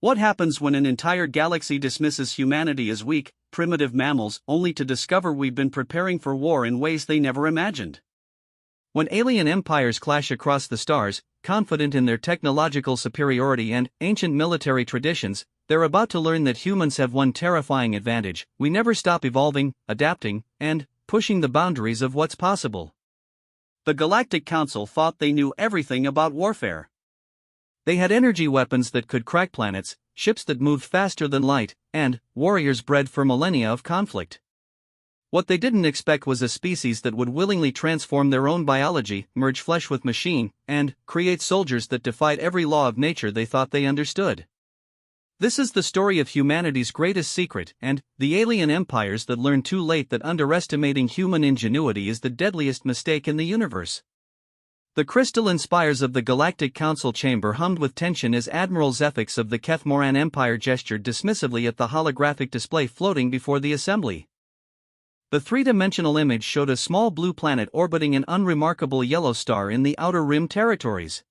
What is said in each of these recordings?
What happens when an entire galaxy dismisses humanity as weak, primitive mammals, only to discover we've been preparing for war in ways they never imagined? When alien empires clash across the stars, confident in their technological superiority and ancient military traditions, they're about to learn that humans have one terrifying advantage: we never stop evolving, adapting, and pushing the boundaries of what's possible. The Galactic Council thought they knew everything about warfare. They had energy weapons that could crack planets, ships that moved faster than light, and warriors bred for millennia of conflict. What they didn't expect was a species that would willingly transform their own biology, merge flesh with machine, and create soldiers that defied every law of nature they thought they understood. This is the story of humanity's greatest secret, and the alien empires that learned too late that underestimating human ingenuity is the deadliest mistake in the universe. The crystalline spires of the Galactic Council chamber hummed with tension as Admiral Zephyx of the Keth-Moran Empire gestured dismissively at the holographic display floating before the assembly. The three-dimensional image showed a small blue planet orbiting an unremarkable yellow star in the Outer Rim territories.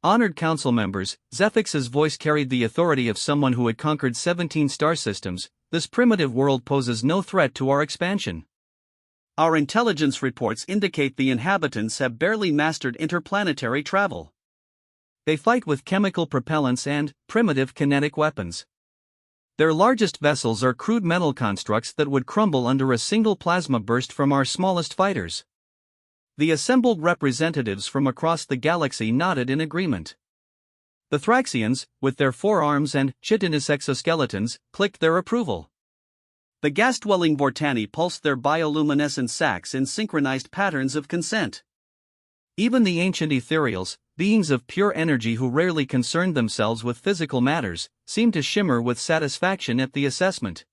Honored council members, Zephyx's voice carried the authority of someone who had conquered 17 star systems. This primitive world poses no threat to our expansion. Our intelligence reports indicate the inhabitants have barely mastered interplanetary travel. They fight with chemical propellants and primitive kinetic weapons. Their largest vessels are crude metal constructs that would crumble under a single plasma burst from our smallest fighters. The assembled representatives from across the galaxy nodded in agreement. The Thraxians, with their 4 arms and chitinous exoskeletons, clicked their approval. The gas-dwelling Vortani pulsed their bioluminescent sacs in synchronized patterns of consent. Even the ancient ethereals, beings of pure energy who rarely concerned themselves with physical matters, seemed to shimmer with satisfaction at the assessment.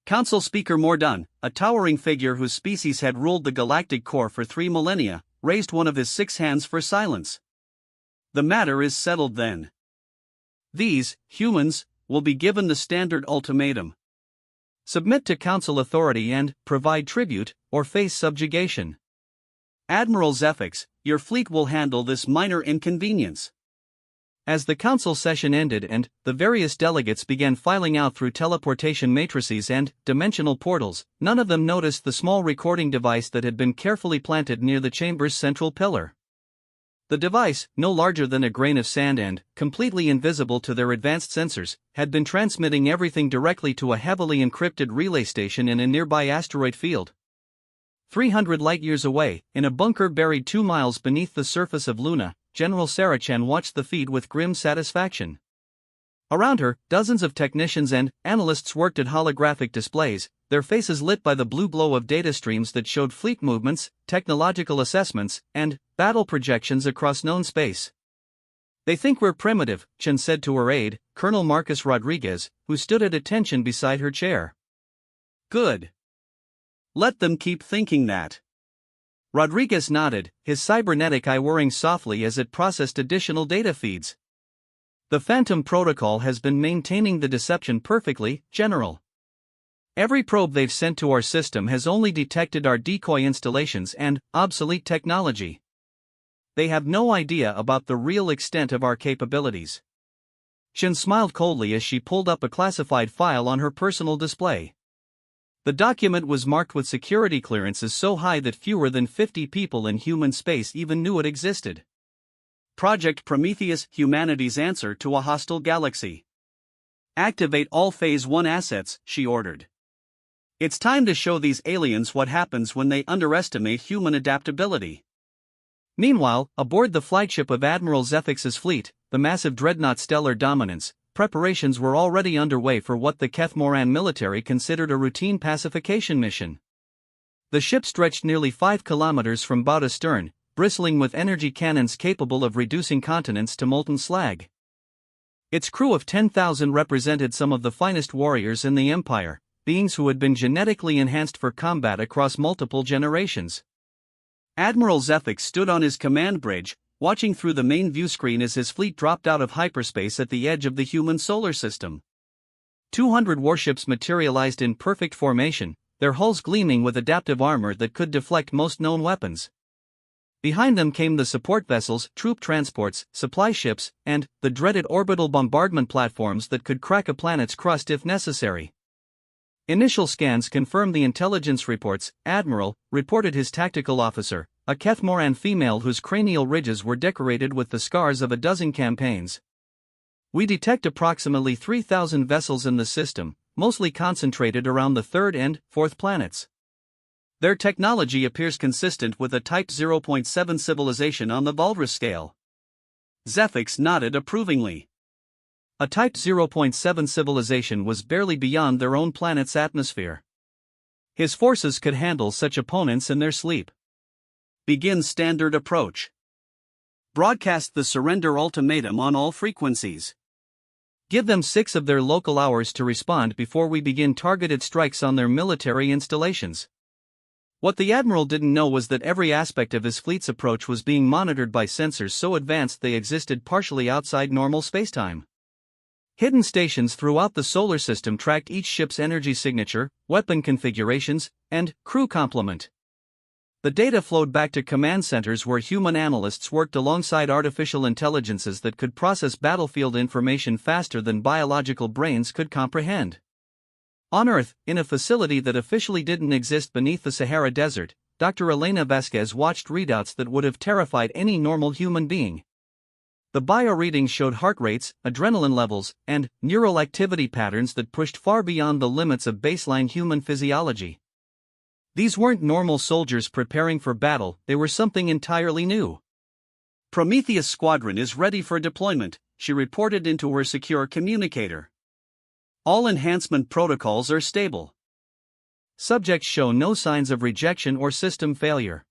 Council Speaker Mordun, a towering figure whose species had ruled the galactic core for 3 millennia, raised one of his 6 hands for silence. The matter is settled then. These, humans, will be given the standard ultimatum. Submit to council authority and provide tribute, or face subjugation. Admiral Zephyx, your fleet will handle this minor inconvenience. As the council session ended and the various delegates began filing out through teleportation matrices and dimensional portals, none of them noticed the small recording device that had been carefully planted near the chamber's central pillar. The device, no larger than a grain of sand and completely invisible to their advanced sensors, had been transmitting everything directly to a heavily encrypted relay station in a nearby asteroid field. 300 light-years away, in a bunker buried 2 miles beneath the surface of Luna, General Sarachan watched the feed with grim satisfaction. Around her, dozens of technicians and analysts worked at holographic displays, their faces lit by the blue glow of data streams that showed fleet movements, technological assessments, and battle projections across known space. They think we're primitive, Chen said to her aide, Colonel Marcus Rodriguez, who stood at attention beside her chair. Good. Let them keep thinking that. Rodriguez nodded, his cybernetic eye whirring softly as it processed additional data feeds. The Phantom Protocol has been maintaining the deception perfectly, General. Every probe they've sent to our system has only detected our decoy installations and obsolete technology. They have no idea about the real extent of our capabilities. Shin smiled coldly as she pulled up a classified file on her personal display. The document was marked with security clearances so high that fewer than 50 people in human space even knew it existed. Project Prometheus, humanity's answer to a hostile galaxy. Activate all Phase 1 assets, she ordered. It's time to show these aliens what happens when they underestimate human adaptability. Meanwhile, aboard the flagship of Admiral Zephyx's fleet, the massive dreadnought Stellar Dominance, preparations were already underway for what the Keth-Moran military considered a routine pacification mission. The ship stretched nearly 5 kilometers from bow to stern, bristling with energy cannons capable of reducing continents to molten slag. Its crew of 10,000 represented some of the finest warriors in the Empire, beings who had been genetically enhanced for combat across multiple generations. Admiral Zephyx stood on his command bridge, watching through the main view screen as his fleet dropped out of hyperspace at the edge of the human solar system. 200 warships materialized in perfect formation, their hulls gleaming with adaptive armor that could deflect most known weapons. Behind them came the support vessels, troop transports, supply ships, and the dreaded orbital bombardment platforms that could crack a planet's crust if necessary. Initial scans confirmed the intelligence reports. Admiral, reported his tactical officer, a Kethmoran female whose cranial ridges were decorated with the scars of a dozen campaigns. We detect approximately 3,000 vessels in the system, mostly concentrated around the third and fourth planets. Their technology appears consistent with a Type 0.7 civilization on the Walrus scale. Zephyx nodded approvingly. A Type 0.7 civilization was barely beyond their own planet's atmosphere. His forces could handle such opponents in their sleep. Begin standard approach. Broadcast the surrender ultimatum on all frequencies. Give them 6 of their local hours to respond before we begin targeted strikes on their military installations. What the Admiral didn't know was that every aspect of his fleet's approach was being monitored by sensors so advanced they existed partially outside normal spacetime. Hidden stations throughout the solar system tracked each ship's energy signature, weapon configurations, and crew complement. The data flowed back to command centers where human analysts worked alongside artificial intelligences that could process battlefield information faster than biological brains could comprehend. On Earth, in a facility that officially didn't exist beneath the Sahara Desert, Dr. Elena Vasquez watched readouts that would have terrified any normal human being. The bio-readings showed heart rates, adrenaline levels, and neural activity patterns that pushed far beyond the limits of baseline human physiology. These weren't normal soldiers preparing for battle, they were something entirely new. Prometheus Squadron is ready for deployment, she reported into her secure communicator. All enhancement protocols are stable. Subjects show no signs of rejection or system failure.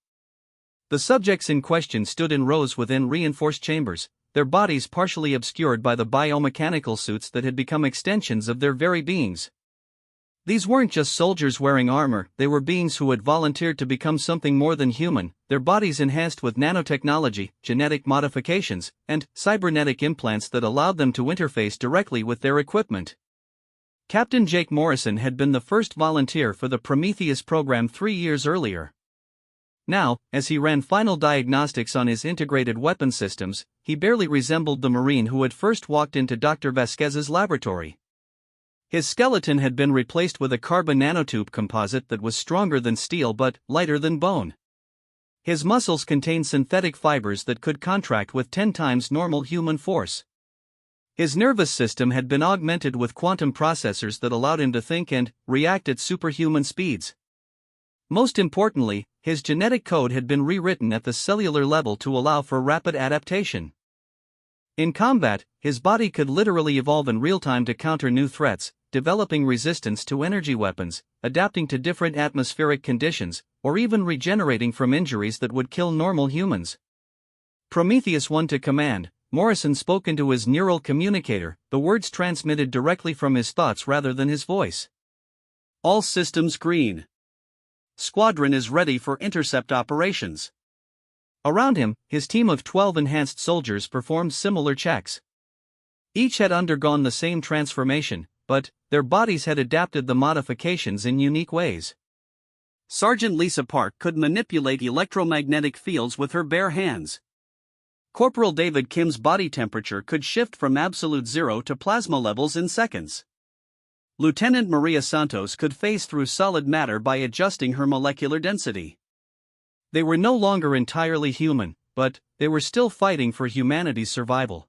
The subjects in question stood in rows within reinforced chambers, their bodies partially obscured by the biomechanical suits that had become extensions of their very beings. These weren't just soldiers wearing armor, they were beings who had volunteered to become something more than human, their bodies enhanced with nanotechnology, genetic modifications, and cybernetic implants that allowed them to interface directly with their equipment. Captain Jake Morrison had been the first volunteer for the Prometheus program 3 years earlier. Now, as he ran final diagnostics on his integrated weapon systems, he barely resembled the Marine who had first walked into Dr. Vasquez's laboratory. His skeleton had been replaced with a carbon nanotube composite that was stronger than steel but lighter than bone. His muscles contained synthetic fibers that could contract with 10 times normal human force. His nervous system had been augmented with quantum processors that allowed him to think and react at superhuman speeds. Most importantly, his genetic code had been rewritten at the cellular level to allow for rapid adaptation. In combat, his body could literally evolve in real time to counter new threats, developing resistance to energy weapons, adapting to different atmospheric conditions, or even regenerating from injuries that would kill normal humans. Prometheus 1 to command. Morrison spoke into his neural communicator, the words transmitted directly from his thoughts rather than his voice. All systems green. Squadron is ready for intercept operations. Around him, his team of 12 enhanced soldiers performed similar checks. Each had undergone the same transformation, but their bodies had adapted the modifications in unique ways. Sergeant Lisa Park could manipulate electromagnetic fields with her bare hands. Corporal David Kim's body temperature could shift from absolute zero to plasma levels in seconds. Lieutenant Maria Santos could phase through solid matter by adjusting her molecular density. They were no longer entirely human, but they were still fighting for humanity's survival.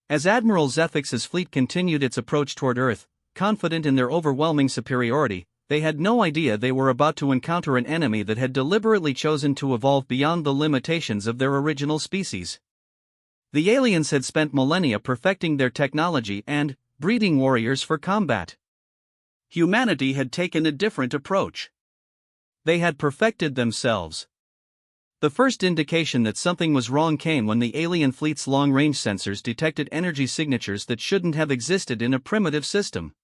As Admiral Zephyx's fleet continued its approach toward Earth, confident in their overwhelming superiority, they had no idea they were about to encounter an enemy that had deliberately chosen to evolve beyond the limitations of their original species. The aliens had spent millennia perfecting their technology and breeding warriors for combat. Humanity had taken a different approach. They had perfected themselves. The first indication that something was wrong came when the alien fleet's long-range sensors detected energy signatures that shouldn't have existed in a primitive system.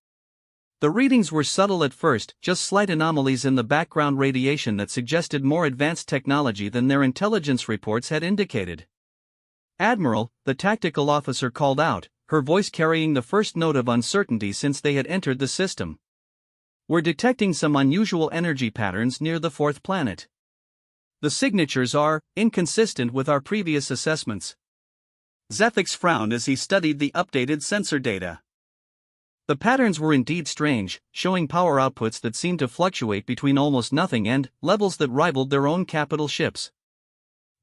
The readings were subtle at first, just slight anomalies in the background radiation that suggested more advanced technology than their intelligence reports had indicated. "Admiral," the tactical officer called out, her voice carrying the first note of uncertainty since they had entered the system. "We're detecting some unusual energy patterns near the fourth planet." The signatures are inconsistent with our previous assessments. Zethix frowned as he studied the updated sensor data. The patterns were indeed strange, showing power outputs that seemed to fluctuate between almost nothing and levels that rivaled their own capital ships.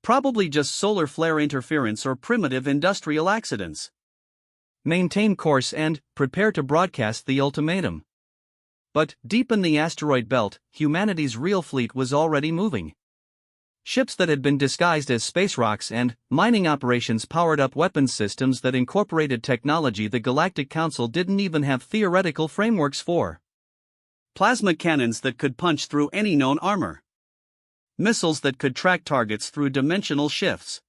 Probably just solar flare interference or primitive industrial accidents. Maintain course and prepare to broadcast the ultimatum. But deep in the asteroid belt, humanity's real fleet was already moving. Ships that had been disguised as space rocks and mining operations powered up weapons systems that incorporated technology the Galactic Council didn't even have theoretical frameworks for. Plasma cannons that could punch through any known armor. Missiles that could track targets through dimensional shifts.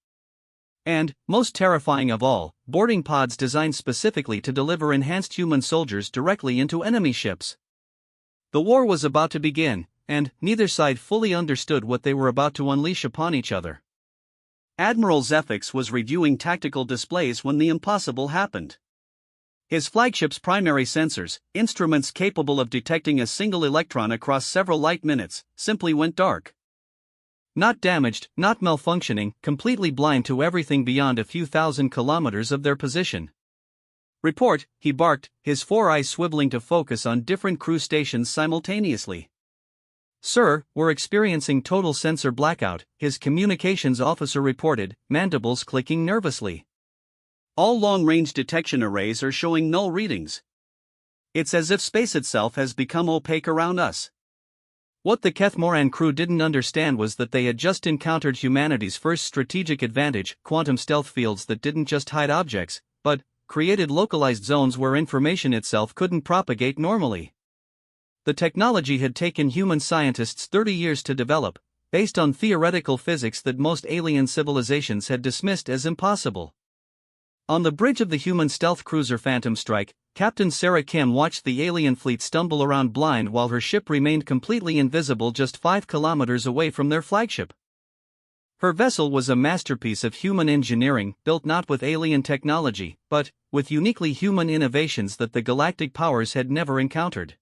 And, most terrifying of all, boarding pods designed specifically to deliver enhanced human soldiers directly into enemy ships. The war was about to begin, and neither side fully understood what they were about to unleash upon each other. Admiral Zethix was reviewing tactical displays when the impossible happened. His flagship's primary sensors, instruments capable of detecting a single electron across several light minutes, simply went dark. Not damaged, not malfunctioning, completely blind to everything beyond a few thousand kilometers of their position. "Report," he barked, his four eyes swiveling to focus on different crew stations simultaneously. "Sir, we're experiencing total sensor blackout," his communications officer reported, mandibles clicking nervously. "All long-range detection arrays are showing null readings. It's as if space itself has become opaque around us." What the Kethmoran crew didn't understand was that they had just encountered humanity's first strategic advantage, quantum stealth fields that didn't just hide objects, but created localized zones where information itself couldn't propagate normally. The technology had taken human scientists 30 years to develop, based on theoretical physics that most alien civilizations had dismissed as impossible. On the bridge of the human stealth cruiser Phantom Strike, Captain Sarah Kim watched the alien fleet stumble around blind while her ship remained completely invisible just 5 kilometers away from their flagship. Her vessel was a masterpiece of human engineering, built not with alien technology, but with uniquely human innovations that the galactic powers had never encountered.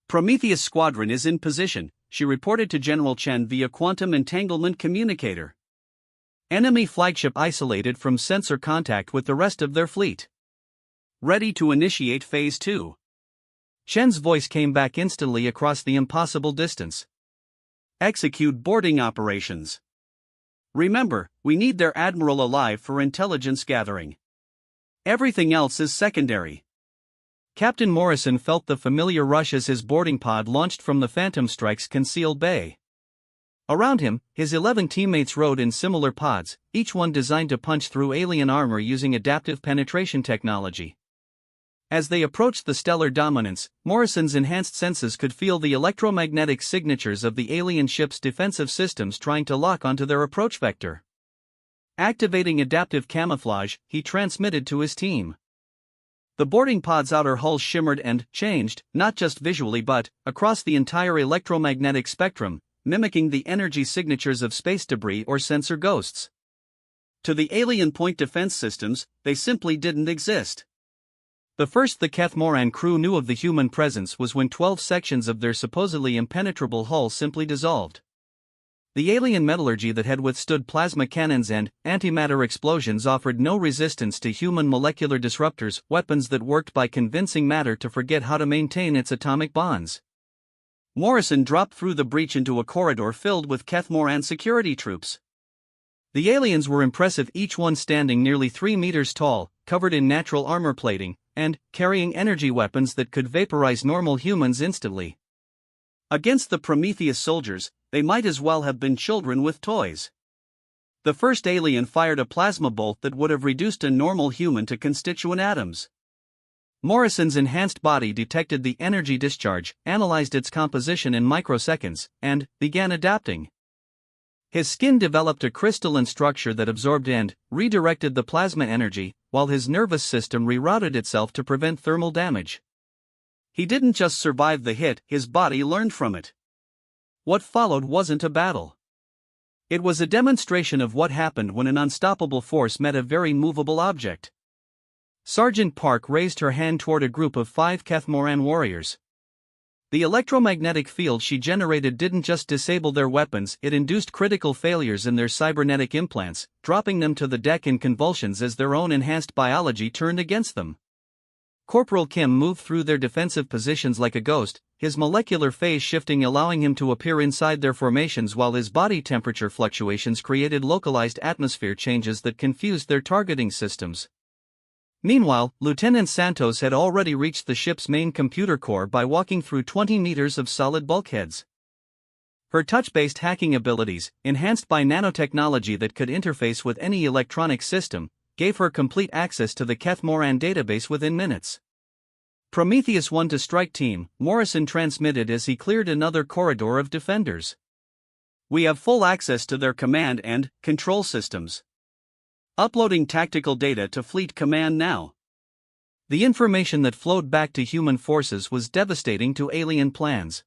"Prometheus Squadron is in position," she reported to General Chen via quantum entanglement communicator. "Enemy flagship isolated from sensor contact with the rest of their fleet. Ready to initiate Phase 2. Chen's voice came back instantly across the impossible distance. "Execute boarding operations. Remember, we need their admiral alive for intelligence gathering. Everything else is secondary." Captain Morrison felt the familiar rush as his boarding pod launched from the Phantom Strike's concealed bay. Around him, his 11 teammates rode in similar pods, each one designed to punch through alien armor using adaptive penetration technology. As they approached the stellar dominance, Morrison's enhanced senses could feel the electromagnetic signatures of the alien ship's defensive systems trying to lock onto their approach vector. Activating adaptive camouflage, he transmitted to his team. The boarding pod's outer hull shimmered and changed, not just visually but across the entire electromagnetic spectrum, mimicking the energy signatures of space debris or sensor ghosts. To the alien point defense systems, they simply didn't exist. The first the Kethmoran crew knew of the human presence was when 12 sections of their supposedly impenetrable hull simply dissolved. The alien metallurgy that had withstood plasma cannons and antimatter explosions offered no resistance to human molecular disruptors, weapons that worked by convincing matter to forget how to maintain its atomic bonds. Morrison dropped through the breach into a corridor filled with Kethmoran security troops. The aliens were impressive, each one standing nearly 3 meters tall, covered in natural armor plating, and carrying energy weapons that could vaporize normal humans instantly. Against the Prometheus soldiers, they might as well have been children with toys. The first alien fired a plasma bolt that would have reduced a normal human to constituent atoms. Morrison's enhanced body detected the energy discharge, analyzed its composition in microseconds, and began adapting. His skin developed a crystalline structure that absorbed and redirected the plasma energy, while his nervous system rerouted itself to prevent thermal damage. He didn't just survive the hit, his body learned from it. What followed wasn't a battle. It was a demonstration of what happened when an unstoppable force met a very movable object. Sergeant Park raised her hand toward a group of 5 Kethmoran warriors. The electromagnetic field she generated didn't just disable their weapons, it induced critical failures in their cybernetic implants, dropping them to the deck in convulsions as their own enhanced biology turned against them. Corporal Kim moved through their defensive positions like a ghost, his molecular phase shifting allowing him to appear inside their formations while his body temperature fluctuations created localized atmosphere changes that confused their targeting systems. Meanwhile, Lieutenant Santos had already reached the ship's main computer core by walking through 20 meters of solid bulkheads. Her touch-based hacking abilities, enhanced by nanotechnology that could interface with any electronic system, gave her complete access to the Keth Moran database within minutes. Prometheus 1 to strike team, Morrison transmitted as he cleared another corridor of defenders. We have full access to their command and control systems. Uploading tactical data to Fleet Command now. The information that flowed back to human forces was devastating to alien plans.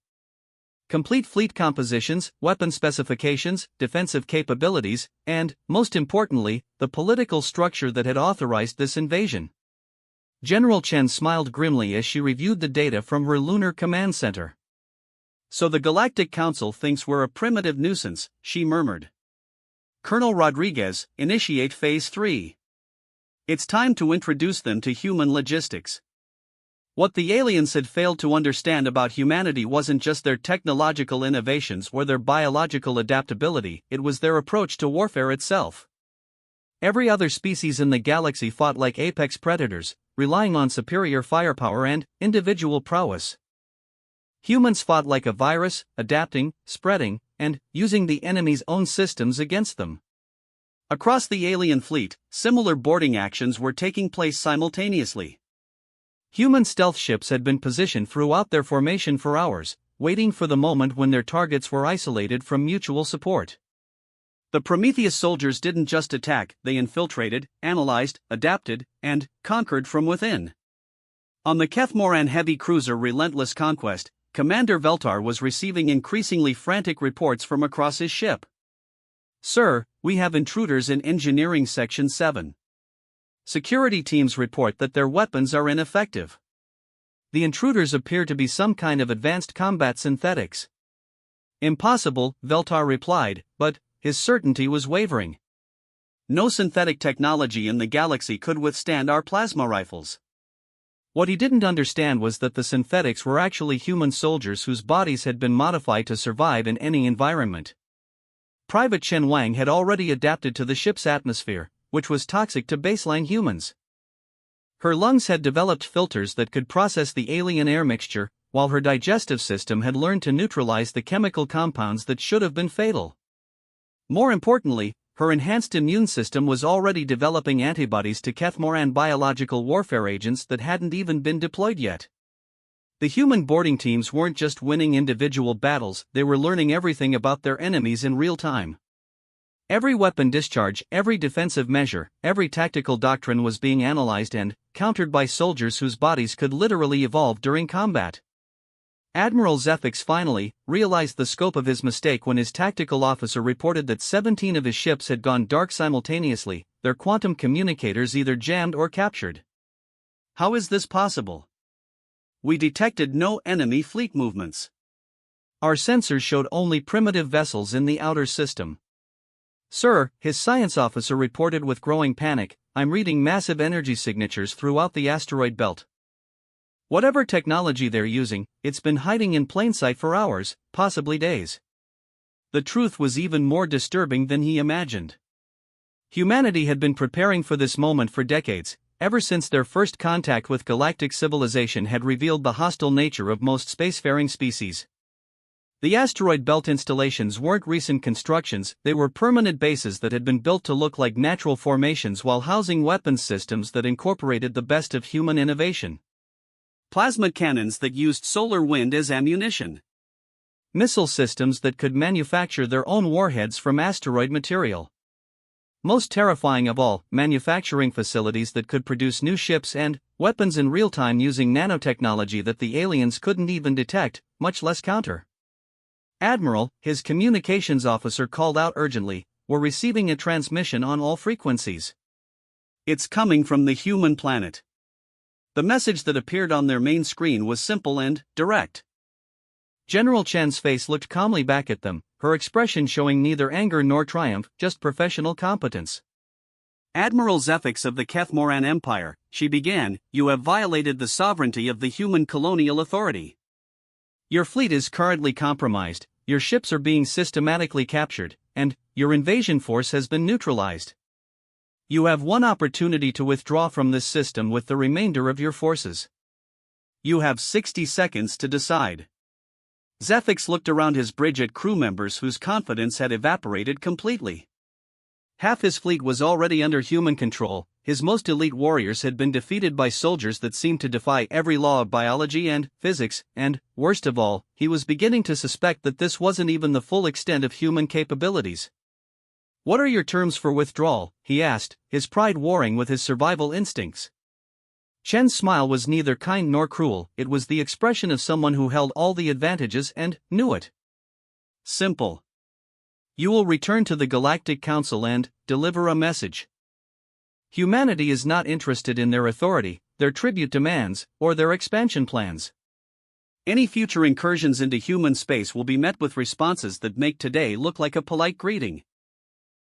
Complete fleet compositions, weapon specifications, defensive capabilities, and, most importantly, the political structure that had authorized this invasion. General Chen smiled grimly as she reviewed the data from her lunar command center. So the Galactic Council thinks we're a primitive nuisance, she murmured. Colonel Rodriguez, initiate Phase 3. It's time to introduce them to human logistics. What the aliens had failed to understand about humanity wasn't just their technological innovations or their biological adaptability, it was their approach to warfare itself. Every other species in the galaxy fought like apex predators, relying on superior firepower and individual prowess. Humans fought like a virus, adapting, spreading, and using the enemy's own systems against them. Across the alien fleet, similar boarding actions were taking place simultaneously. Human stealth ships had been positioned throughout their formation for hours, waiting for the moment when their targets were isolated from mutual support. The Prometheus soldiers didn't just attack, they infiltrated, analyzed, adapted, and conquered from within. On the Keth Moran heavy cruiser Relentless Conquest, Commander Veltar was receiving increasingly frantic reports from across his ship. Sir, we have intruders in Engineering Section 7. Security teams report that their weapons are ineffective. The intruders appear to be some kind of advanced combat synthetics. Impossible, Veltar replied, but his certainty was wavering. No synthetic technology in the galaxy could withstand our plasma rifles. What he didn't understand was that the synthetics were actually human soldiers whose bodies had been modified to survive in any environment. Private Chen Wang had already adapted to the ship's atmosphere, which was toxic to baseline humans. Her lungs had developed filters that could process the alien air mixture, while her digestive system had learned to neutralize the chemical compounds that should have been fatal. More importantly, her enhanced immune system was already developing antibodies to Keth Moran biological warfare agents that hadn't even been deployed yet. The human boarding teams weren't just winning individual battles, they were learning everything about their enemies in real time. Every weapon discharge, every defensive measure, every tactical doctrine was being analyzed and countered by soldiers whose bodies could literally evolve during combat. Admiral Zephyx finally realized the scope of his mistake when his tactical officer reported that 17 of his ships had gone dark simultaneously, their quantum communicators either jammed or captured. How is this possible? We detected no enemy fleet movements. Our sensors showed only primitive vessels in the outer system. Sir, his science officer reported with growing panic, I'm reading massive energy signatures throughout the asteroid belt. Whatever technology they're using, it's been hiding in plain sight for hours, possibly days. The truth was even more disturbing than he imagined. Humanity had been preparing for this moment for decades, ever since their first contact with galactic civilization had revealed the hostile nature of most spacefaring species. The asteroid belt installations weren't recent constructions, they were permanent bases that had been built to look like natural formations while housing weapons systems that incorporated the best of human innovation. Plasma cannons that used solar wind as ammunition. Missile systems that could manufacture their own warheads from asteroid material. Most terrifying of all, manufacturing facilities that could produce new ships and weapons in real time using nanotechnology that the aliens couldn't even detect, much less counter. Admiral, his communications officer called out urgently, we're receiving a transmission on all frequencies. It's coming from the human planet. The message that appeared on their main screen was simple and direct. General Chen's face looked calmly back at them, her expression showing neither anger nor triumph, just professional competence. Admiral Zephyx of the Kethmoran Empire, she began, you have violated the sovereignty of the human colonial authority. Your fleet is currently compromised, your ships are being systematically captured, and your invasion force has been neutralized. You have one opportunity to withdraw from this system with the remainder of your forces. You have 60 seconds to decide. Zephyx looked around his bridge at crew members whose confidence had evaporated completely. Half his fleet was already under human control, his most elite warriors had been defeated by soldiers that seemed to defy every law of biology and physics, and, worst of all, he was beginning to suspect that this wasn't even the full extent of human capabilities. What are your terms for withdrawal? He asked, his pride warring with his survival instincts. Chen's smile was neither kind nor cruel, it was the expression of someone who held all the advantages and knew it. Simple. You will return to the Galactic Council and deliver a message. Humanity is not interested in their authority, their tribute demands, or their expansion plans. Any future incursions into human space will be met with responses that make today look like a polite greeting.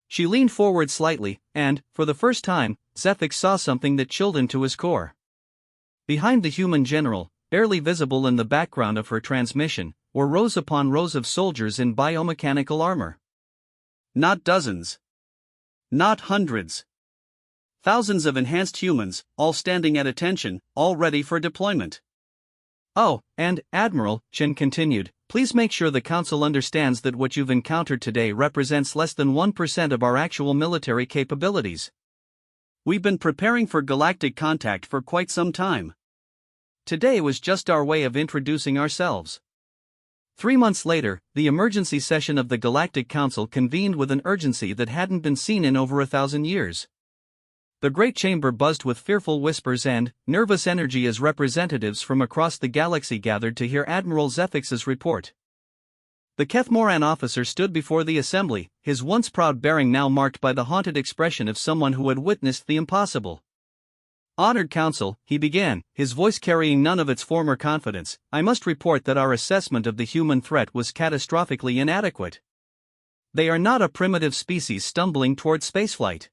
She leaned forward slightly, and, for the first time, Zephyx saw something that chilled him to his core. Behind the human general, barely visible in the background of her transmission, were rows upon rows of soldiers in biomechanical armor. Not dozens. Not hundreds. Thousands of enhanced humans, all standing at attention, all ready for deployment. Oh, and, Admiral, Chen continued, please make sure the Council understands that what you've encountered today represents less than 1% of our actual military capabilities. We've been preparing for galactic contact for quite some time. Today was just our way of introducing ourselves. 3 months later, the emergency session of the Galactic Council convened with an urgency that hadn't been seen in over 1,000 years. The great chamber buzzed with fearful whispers and nervous energy as representatives from across the galaxy gathered to hear Admiral Zephyx's report. The Kethmoran officer stood before the assembly, his once proud bearing now marked by the haunted expression of someone who had witnessed the impossible. Honored Council, he began, his voice carrying none of its former confidence, I must report that our assessment of the human threat was catastrophically inadequate. They are not a primitive species stumbling toward spaceflight.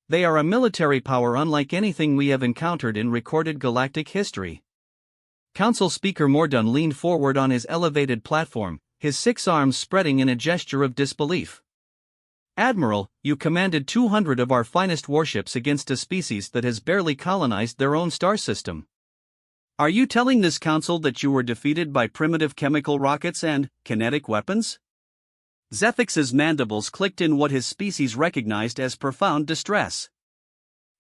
They are a military power unlike anything we have encountered in recorded galactic history. Council Speaker Mordun leaned forward on his elevated platform, his 6 arms spreading in a gesture of disbelief. Admiral, you commanded 200 of our finest warships against a species that has barely colonized their own star system. Are you telling this council that you were defeated by primitive chemical rockets and kinetic weapons? Zephyx's mandibles clicked in what his species recognized as profound distress.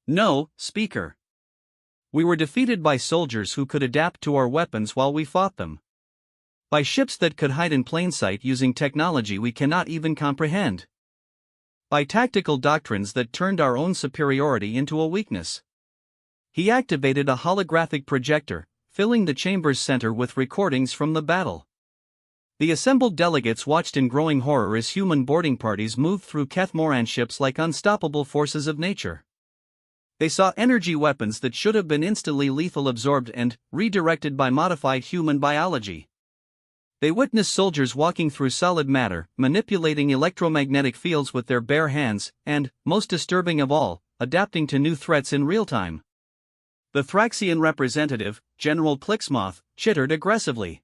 No, Speaker. We were defeated by soldiers who could adapt to our weapons while we fought them. By ships that could hide in plain sight using technology we cannot even comprehend. By tactical doctrines that turned our own superiority into a weakness. He activated a holographic projector, filling the chamber's center with recordings from the battle. The assembled delegates watched in growing horror as human boarding parties moved through Kethmoran ships like unstoppable forces of nature. They saw energy weapons that should have been instantly lethal absorbed and redirected by modified human biology. They witnessed soldiers walking through solid matter, manipulating electromagnetic fields with their bare hands, and, most disturbing of all, adapting to new threats in real time. The Thraxian representative, General Plixmoth, chittered aggressively.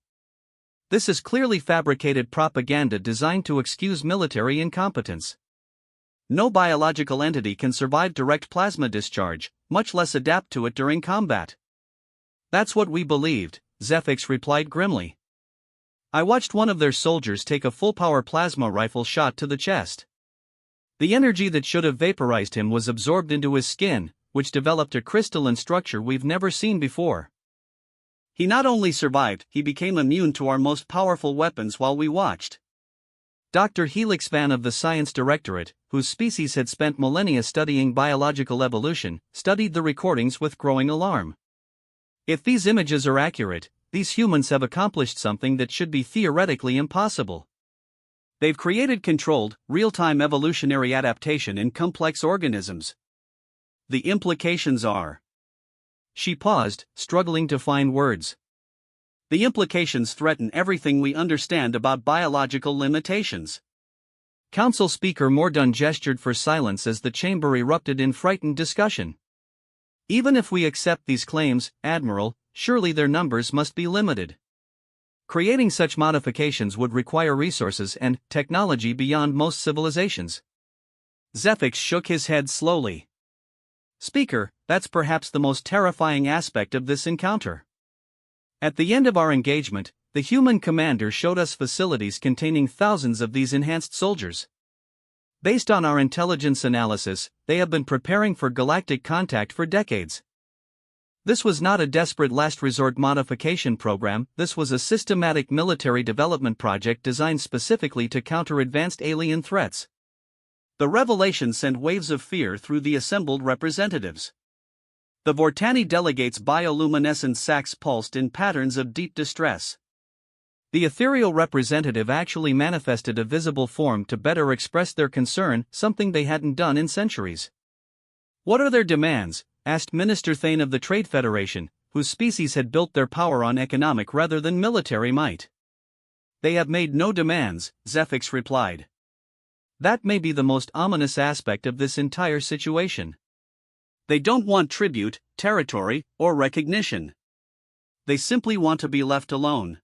This is clearly fabricated propaganda designed to excuse military incompetence. No biological entity can survive direct plasma discharge, much less adapt to it during combat. That's what we believed, Zephyx replied grimly. I watched one of their soldiers take a full-power plasma rifle shot to the chest. The energy that should have vaporized him was absorbed into his skin, which developed a crystalline structure we've never seen before. He not only survived, he became immune to our most powerful weapons while we watched. Dr. Helix Van of the Science Directorate, whose species had spent millennia studying biological evolution, studied the recordings with growing alarm. If these images are accurate, these humans have accomplished something that should be theoretically impossible. They've created controlled, real-time evolutionary adaptation in complex organisms. The implications are... She paused, struggling to find words. The implications threaten everything we understand about biological limitations. Council Speaker Mordaunt gestured for silence as the chamber erupted in frightened discussion. Even if we accept these claims, Admiral, surely their numbers must be limited. Creating such modifications would require resources and technology beyond most civilizations. Zephyx shook his head slowly. Speaker, that's perhaps the most terrifying aspect of this encounter. At the end of our engagement, the human commander showed us facilities containing thousands of these enhanced soldiers. Based on our intelligence analysis, they have been preparing for galactic contact for decades. This was not a desperate last resort modification program, this was a systematic military development project designed specifically to counter advanced alien threats. The revelation sent waves of fear through the assembled representatives. The Vortani delegates' bioluminescent sacs pulsed in patterns of deep distress. The ethereal representative actually manifested a visible form to better express their concern, something they hadn't done in centuries. What are their demands? Asked Minister Thane of the Trade Federation, whose species had built their power on economic rather than military might. They have made no demands, Zephyx replied. That may be the most ominous aspect of this entire situation. They don't want tribute, territory, or recognition. They simply want to be left alone.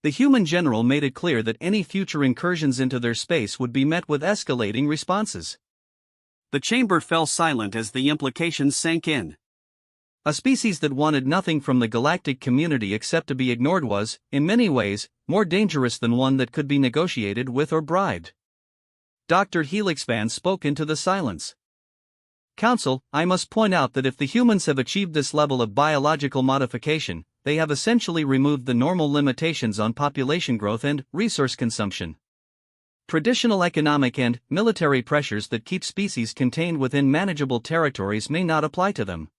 The human general made it clear that any future incursions into their space would be met with escalating responses. The chamber fell silent as the implications sank in. A species that wanted nothing from the galactic community except to be ignored was, in many ways, more dangerous than one that could be negotiated with or bribed. Dr. Helixvan spoke into the silence. Council, I must point out that if the humans have achieved this level of biological modification, they have essentially removed the normal limitations on population growth and resource consumption. Traditional economic and military pressures that keep species contained within manageable territories may not apply to them.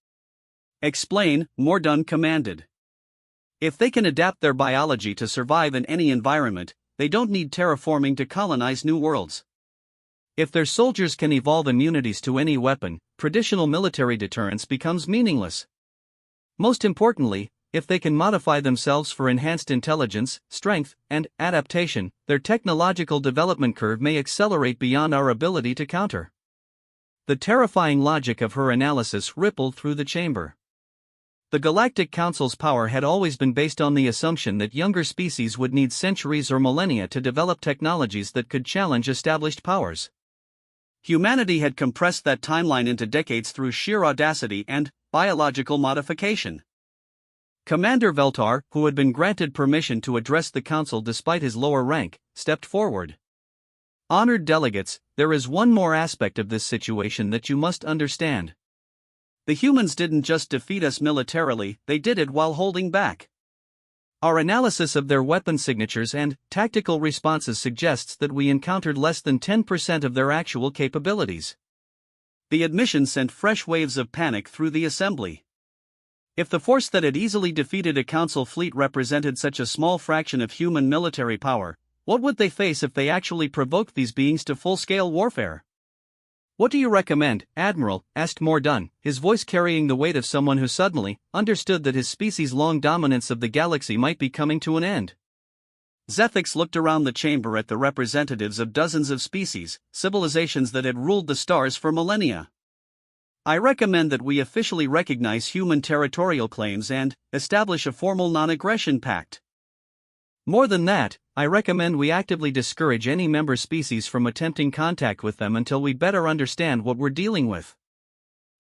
Explain, Mordaunt commanded. If they can adapt their biology to survive in any environment, they don't need terraforming to colonize new worlds. If their soldiers can evolve immunities to any weapon, traditional military deterrence becomes meaningless. Most importantly, if they can modify themselves for enhanced intelligence, strength, and adaptation, their technological development curve may accelerate beyond our ability to counter. The terrifying logic of her analysis rippled through the chamber. The Galactic Council's power had always been based on the assumption that younger species would need centuries or millennia to develop technologies that could challenge established powers. Humanity had compressed that timeline into decades through sheer audacity and biological modification. Commander Veltar, who had been granted permission to address the council despite his lower rank, stepped forward. Honored delegates, there is one more aspect of this situation that you must understand. The humans didn't just defeat us militarily, they did it while holding back. Our analysis of their weapon signatures and tactical responses suggests that we encountered less than 10% of their actual capabilities. The admission sent fresh waves of panic through the assembly. If the force that had easily defeated a council fleet represented such a small fraction of human military power, what would they face if they actually provoked these beings to full-scale warfare? What do you recommend, Admiral? Asked Mordaunt, his voice carrying the weight of someone who suddenly understood that his species' long dominance of the galaxy might be coming to an end. Zephyx looked around the chamber at the representatives of dozens of species, civilizations that had ruled the stars for millennia. I recommend that we officially recognize human territorial claims and establish a formal non-aggression pact. More than that, I recommend we actively discourage any member species from attempting contact with them until we better understand what we're dealing with.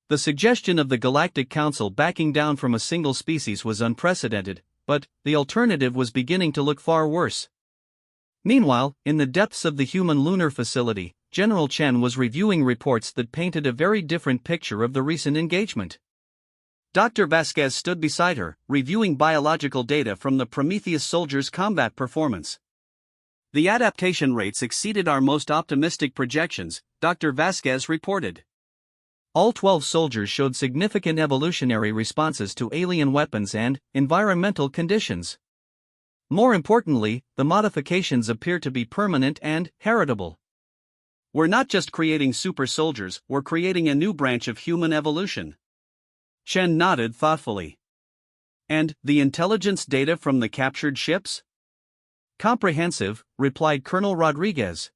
The suggestion of the Galactic Council backing down from a single species was unprecedented, but the alternative was beginning to look far worse. Meanwhile, in the depths of the human lunar facility, General Chen was reviewing reports that painted a very different picture of the recent engagement. Dr. Vasquez stood beside her, reviewing biological data from the Prometheus soldiers' combat performance. The adaptation rates exceeded our most optimistic projections, Dr. Vasquez reported. All 12 soldiers showed significant evolutionary responses to alien weapons and environmental conditions. More importantly, the modifications appear to be permanent and heritable. We're not just creating super soldiers, we're creating a new branch of human evolution. Chen nodded thoughtfully. And the intelligence data from the captured ships? Comprehensive, replied Colonel Rodriguez.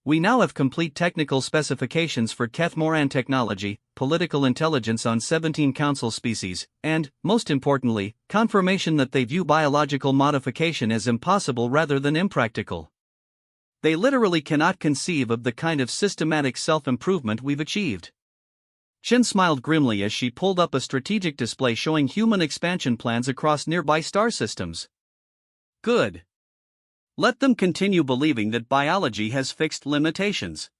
We now have complete technical specifications for Keth-Moran technology, political intelligence on 17 council species, and, most importantly, confirmation that they view biological modification as impossible rather than impractical. They literally cannot conceive of the kind of systematic self-improvement we've achieved. Chin smiled grimly as she pulled up a strategic display showing human expansion plans across nearby star systems. Good. Let them continue believing that biology has fixed limitations.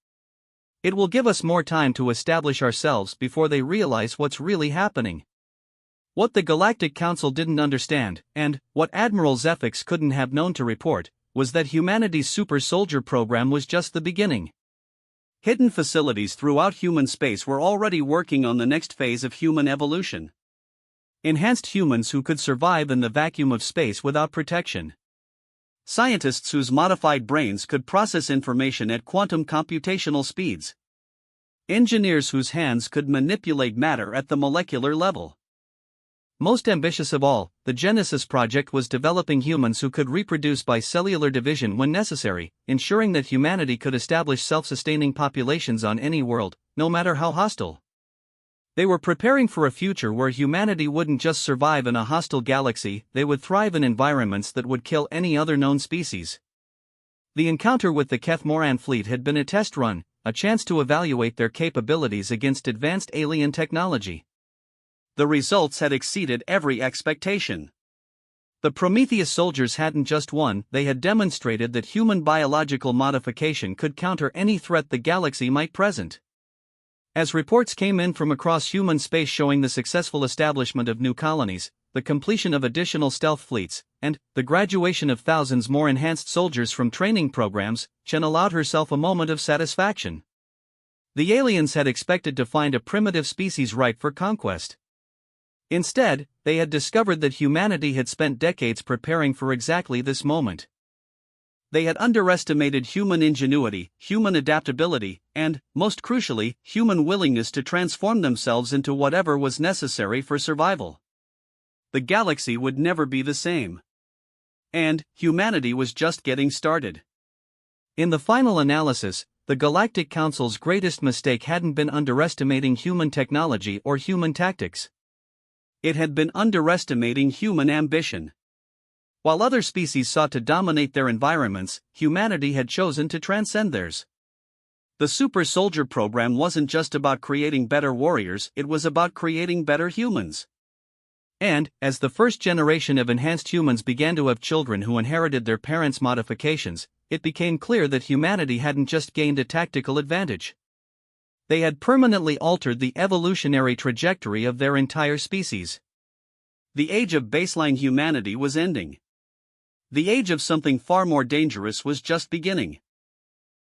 It will give us more time to establish ourselves before they realize what's really happening. What the Galactic Council didn't understand, and what Admiral Zephyx couldn't have known to report, was that humanity's super soldier program was just the beginning. Hidden facilities throughout human space were already working on the next phase of human evolution. Enhanced humans who could survive in the vacuum of space without protection. Scientists whose modified brains could process information at quantum computational speeds. Engineers whose hands could manipulate matter at the molecular level. Most ambitious of all, the Genesis Project was developing humans who could reproduce by cellular division when necessary, ensuring that humanity could establish self-sustaining populations on any world, no matter how hostile. They were preparing for a future where humanity wouldn't just survive in a hostile galaxy, they would thrive in environments that would kill any other known species. The encounter with the Keth-Moran fleet had been a test run, a chance to evaluate their capabilities against advanced alien technology. The results had exceeded every expectation. The Prometheus soldiers hadn't just won, they had demonstrated that human biological modification could counter any threat the galaxy might present. As reports came in from across human space showing the successful establishment of new colonies, the completion of additional stealth fleets, and the graduation of thousands more enhanced soldiers from training programs, Chen allowed herself a moment of satisfaction. The aliens had expected to find a primitive species ripe for conquest. Instead, they had discovered that humanity had spent decades preparing for exactly this moment. They had underestimated human ingenuity, human adaptability, and, most crucially, human willingness to transform themselves into whatever was necessary for survival. The galaxy would never be the same. And humanity was just getting started. In the final analysis, the Galactic Council's greatest mistake hadn't been underestimating human technology or human tactics. It had been underestimating human ambition. While other species sought to dominate their environments, humanity had chosen to transcend theirs. The Super Soldier program wasn't just about creating better warriors, it was about creating better humans. And, as the first generation of enhanced humans began to have children who inherited their parents' modifications, it became clear that humanity hadn't just gained a tactical advantage. They had permanently altered the evolutionary trajectory of their entire species. The age of baseline humanity was ending. The age of something far more dangerous was just beginning.